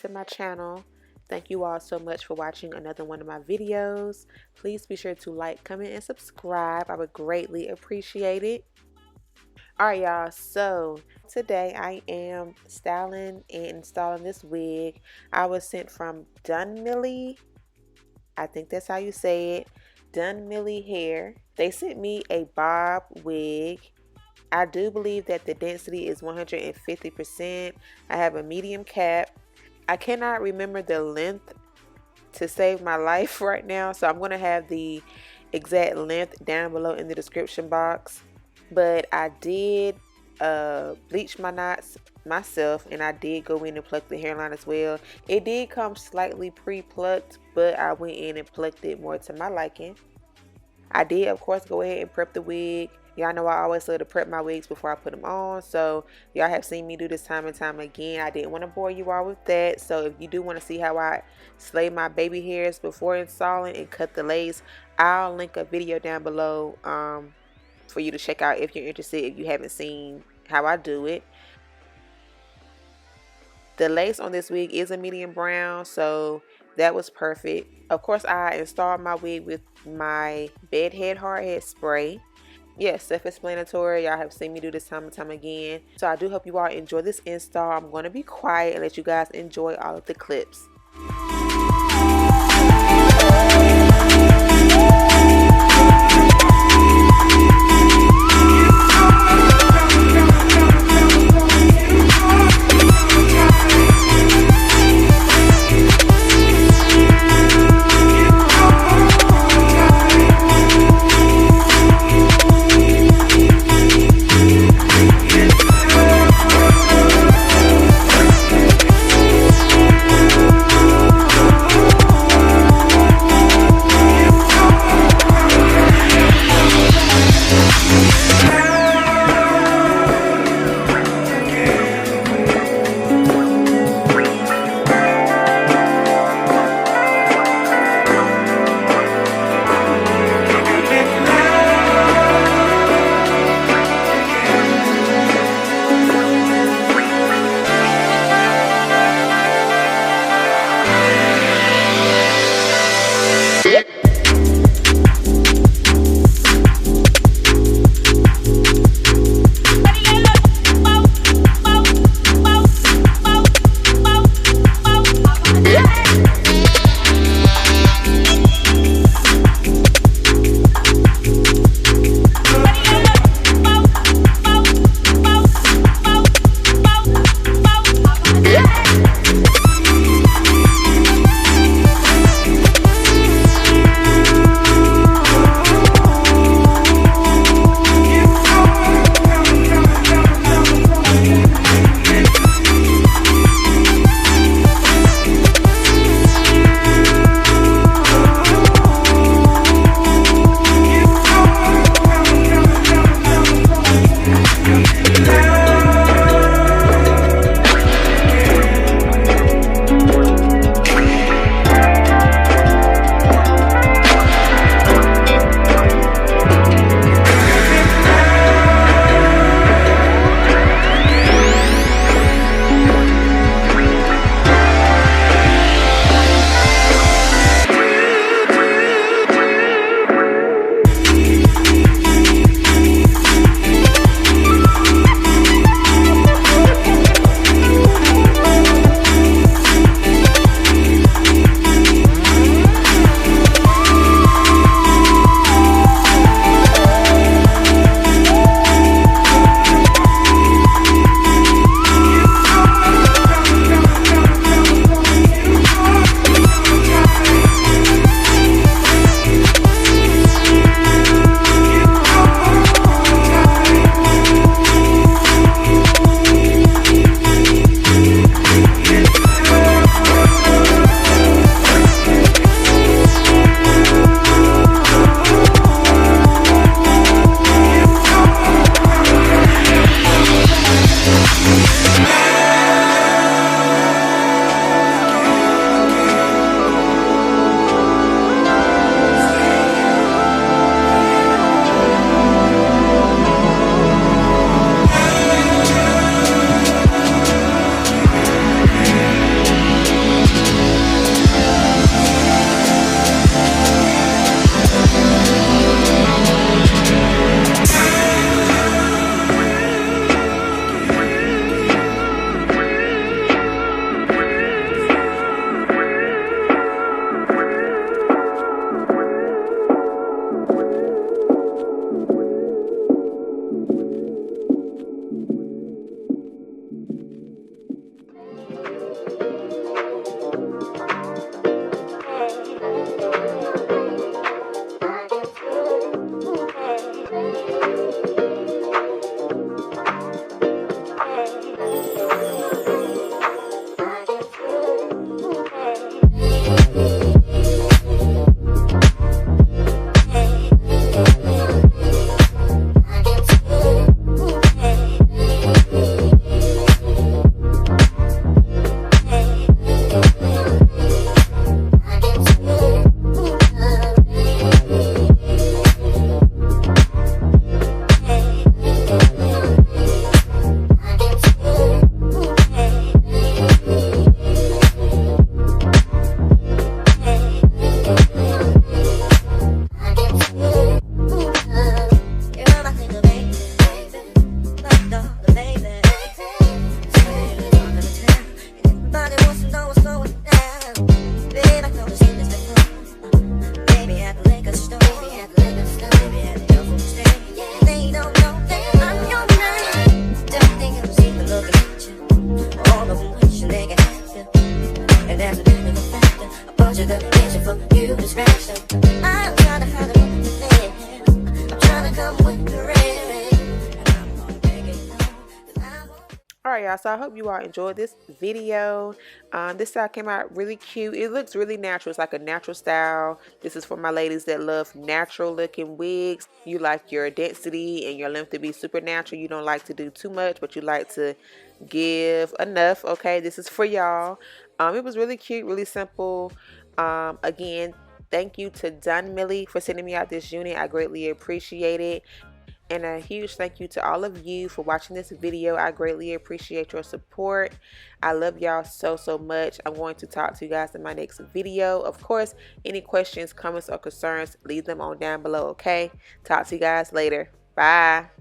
to my channel. Thank you all so much for watching another one of my videos. Please be sure to like, comment, and subscribe. I would greatly appreciate it. Alright y'all, so today I am styling and installing this wig. I was sent from Donmily, I think that's how you say it, Donmily Hair. They sent me a bob wig. I do believe that the density is 150%. I have a medium cap. I cannot remember the length to save my life right now, so I'm going to have the exact length down below in the description box. But I did bleach my knots myself, and I did go in and pluck the hairline as well. It did come slightly pre-plucked, but I went in and plucked it more to my liking. I did, of course, go ahead and prep the wig. Y'all know I always love to prep my wigs before I put them on, so y'all have seen me do this time and time again. I didn't want to bore you all with that, so if you do want to see how I slay my baby hairs before installing and cut the lace, I'll link a video down below for you to check out if you're interested, if you haven't seen how I do it. The lace on this wig is a medium brown, so that was perfect. Of course, I installed my wig with my bedhead hardhead spray. Yes, self-explanatory. Y'all have seen me do this time and time again. So I do hope you all enjoy this install. I'm going to be quiet and let you guys enjoy all of the clips. right, y'all, so I hope you all enjoyed this video. This style came out really cute. It looks really natural. It's like a natural style. This is for my ladies that love natural looking wigs. You like your density and your length to be super natural. You don't like to do too much, but you like to give enough. Okay, this is for y'all. It was really cute, really simple. Again, thank you to Donmily for sending me out this unit. I greatly appreciate it. And a huge thank you to all of you for watching this video. I greatly appreciate your support. I love y'all so, so much. I'm going to talk to you guys in my next video. Of course, any questions, comments, or concerns, leave them on down below, okay? Talk to you guys later. Bye.